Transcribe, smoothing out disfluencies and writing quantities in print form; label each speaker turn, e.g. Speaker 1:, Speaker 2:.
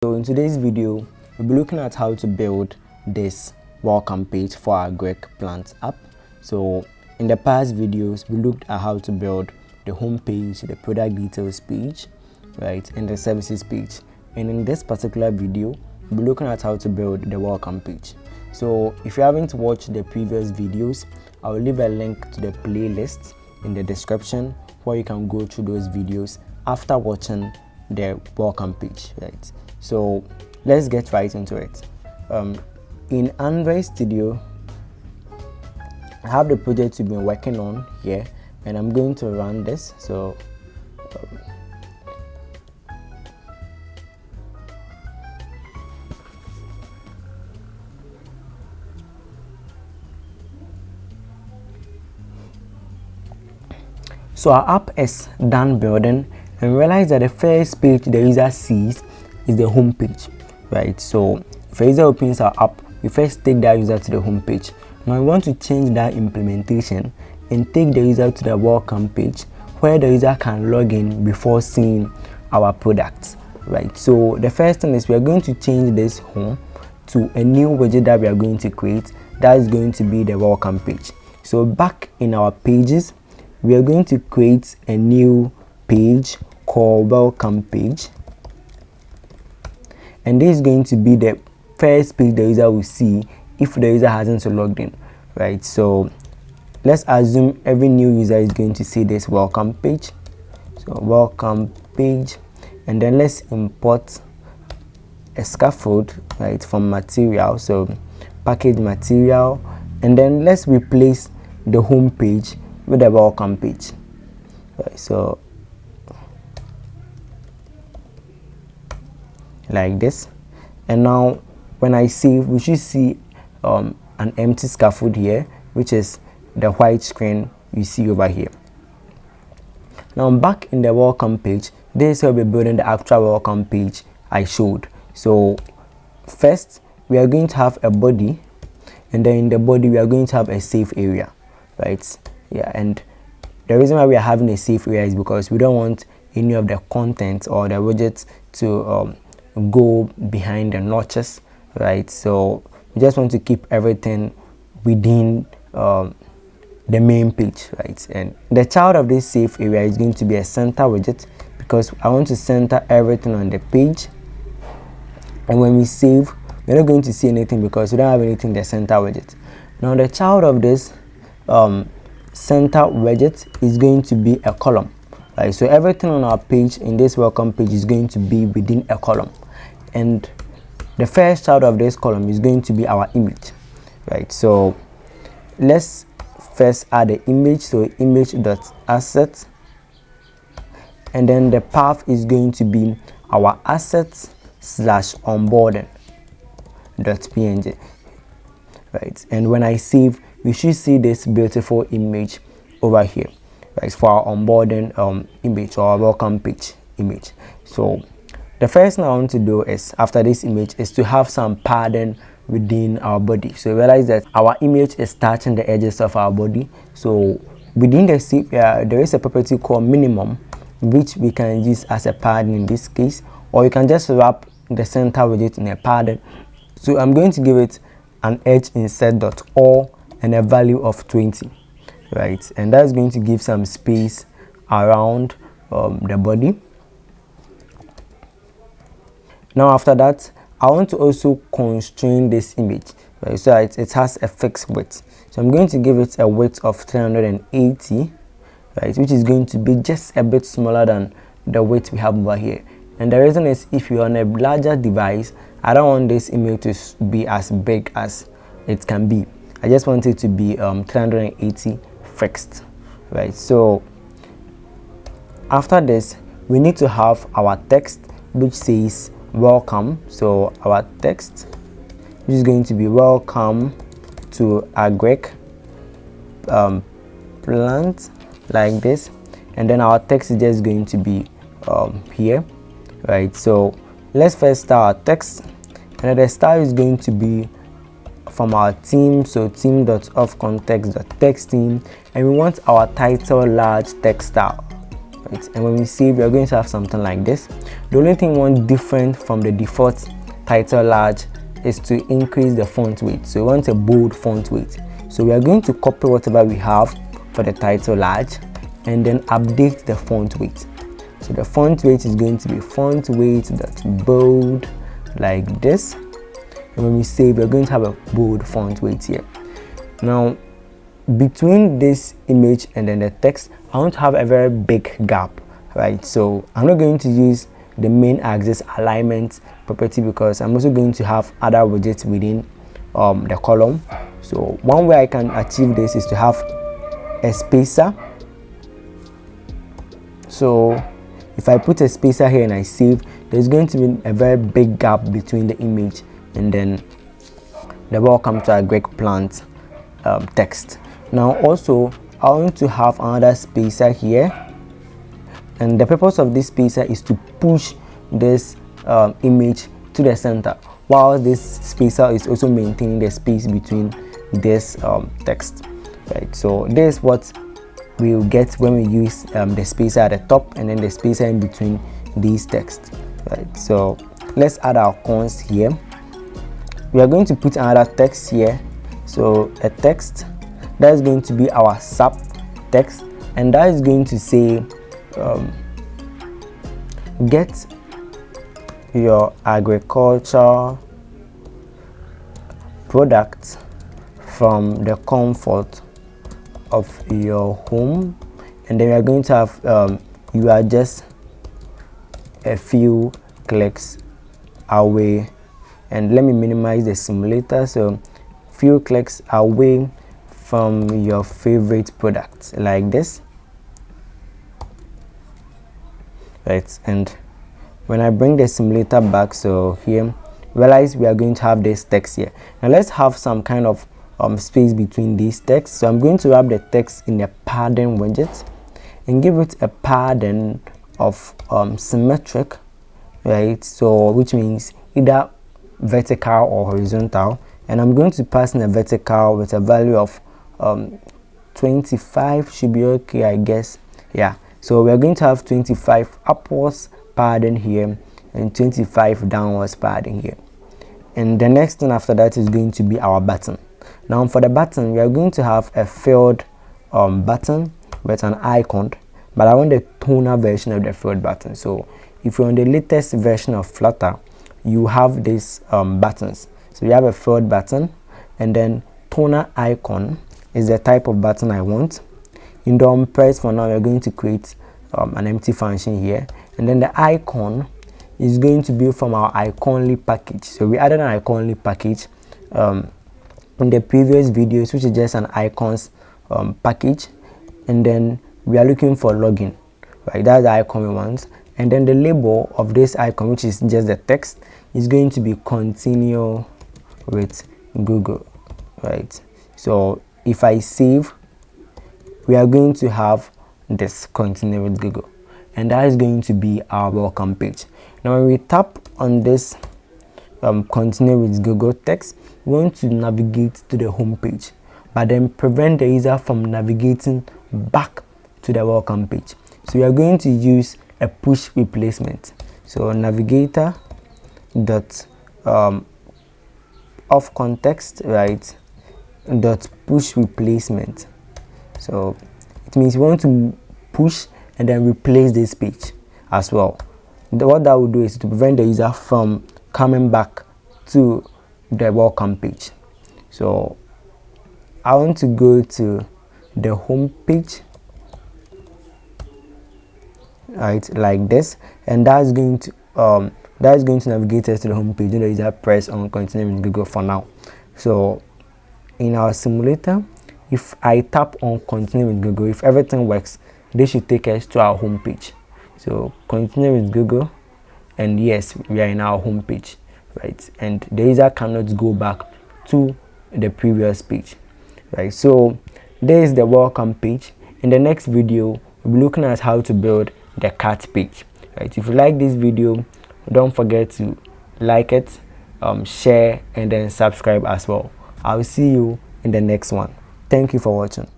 Speaker 1: So in today's video, we'll be looking at how to build this welcome page for our Agriplant app. So in the past videos, we looked at how to build the home page, the product details page, right, and the services page. And in this particular video, we'll be looking at how to build the welcome page. So if you haven't watched the previous videos, I'll leave a link to the playlist in the description where you can go through those videos after watching the welcome page, right? So let's get right into it. In Android Studio, I have the project we've been working on here, and I'm going to run this. So our app is done building, and realize that the first page the user sees is the home page, right? So if a user opens our app, we first take that user to the home page. Now we want to change that implementation and take the user to the welcome page where the user can log in before seeing our products, right? So the first thing is we are going to change this home to a new widget that we are going to create. That is going to be the welcome page. So back in our pages, we are going to create a new page called welcome page, and this is going to be the first page the user will see if the user hasn't logged in, right? So let's assume every new user is going to see this welcome page. So welcome page, and then let's import a scaffold, right, from material. So package material, and then let's replace the home page with the welcome page, right? So like this, and now when I save, we should see an empty scaffold here, which is the white screen you see over here. Now I'm back in the welcome page. This is how we're building the actual welcome page I showed. So first we are going to have a body, and then in the body we are going to have a save area, right? Yeah, and the reason why we are having a save area is because we don't want any of the content or the widgets to go behind the notches, right? So we just want to keep everything within the main page, right? And the child of this save area is going to be a center widget, because I want to center everything on the page. And when we save, we're not going to see anything because we don't have anything in the center widget. Now the child of this center widget is going to be a column, right? So everything on our page in this welcome page is going to be within a column, and the first child of this column is going to be our image, right? So let's first add the image. So image.asset, and then the path is going to be our assets/onboarding.png, right? And when I save, we should see this beautiful image over here, right, for our onboarding image, or our welcome page image. So the first thing I want to do is, after this image, is to have some padding within our body. So realize that our image is touching the edges of our body. So within the there is a property called minimum, which we can use as a padding in this case, or you can just wrap the center widget in a padding. So I'm going to give it an edge insert.all and a value of 20, right? And that's going to give some space around the body. Now after that, I want to also constrain this image, right, so that it has a fixed width. So I'm going to give it a width of 380, right, which is going to be just a bit smaller than the width we have over here. And the reason is, if you're on a larger device, I don't want this image to be as big as it can be. I just want it to be 380 fixed, right? So after this, we need to have our text, which says welcome. So our text, which is going to be welcome to Agriplant, like this, and then our text is just going to be here, right? So let's first start our text, and the style is going to be from our theme. So theme.offcontext.text theme, and we want our title large text style, right? And when we save, we are going to have something like this. The only thing one different from the default title large is to increase the font weight. So we want a bold font weight. So we are going to copy whatever we have for the title large and then update the font weight. So the font weight is going to be font weight that's bold like this. And when we save, we're going to have a bold font weight here. Now, between this image and then the text, I want to have a very big gap, right? So I'm not going to use the main axis alignment property because I'm also going to have other widgets within the column. So one way I can achieve this is to have a spacer. So if I put a spacer here and I save, there's going to be a very big gap between the image and then the welcome to Agriplant text. Now also I want to have another spacer here, and the purpose of this spacer is to push this image to the center, while this spacer is also maintaining the space between this text, right? So this is what we will get when we use the spacer at the top and then the spacer in between these texts, right? So let's add our cons here. We are going to put another text here. So a text that is going to be our sub text, and that is going to say get your agriculture products from the comfort of your home. And then we are going to have you are just a few clicks away, and let me minimize the simulator. So few clicks away from your favorite products like this, right? And when I bring the simulator back, so here, realize we are going to have this text here. Now let's have some kind of space between these texts. So I'm going to wrap the text in a padding widget and give it a padding of symmetric, right? So which means either vertical or horizontal, and I'm going to pass in a vertical with a value of 25 should be okay, I guess. Yeah, so we're going to have 25 upwards padding here and 25 downwards padding here. And the next thing after that is going to be our button. Now for the button, we are going to have a filled button with an icon, but I want the toner version of the filled button. So if you're on the latest version of Flutter, you have these buttons. So you have a filled button, and then toner icon is the type of button I want. In the press for now, we're going to create an empty function here, and then the icon is going to be from our iconly package. So we added an iconly package in the previous videos, which is just an icons package, and then we are looking for login, right? That's the icon we want. And then the label of this icon, which is just the text, is going to be continue with Google, right? So if I save, we are going to have this continue with Google, and that is going to be our welcome page. Now when we tap on this continue with Google text, we want to navigate to the home page, but then prevent the user from navigating back to the welcome page. So we are going to use a push replacement. So navigator dot of context, right, dot push replacement. So it means we want to push and then replace this page as well. What that will do is to prevent the user from coming back to the welcome page. So I want to go to the home page, right, like this, and that's going to navigate us to the home page. The user press on continue with Google for now. So in our simulator, if I tap on continue with Google, if everything works, this should take us to our home page. So continue with Google, and yes, we are in our home page, right? And the user cannot go back to the previous page, right? So there is the welcome page. In the next video, we'll be looking at how to build the cart page, right? If you like this video, don't forget to like it, share, and then subscribe as well. I'll see you in the next one. Thank you for watching.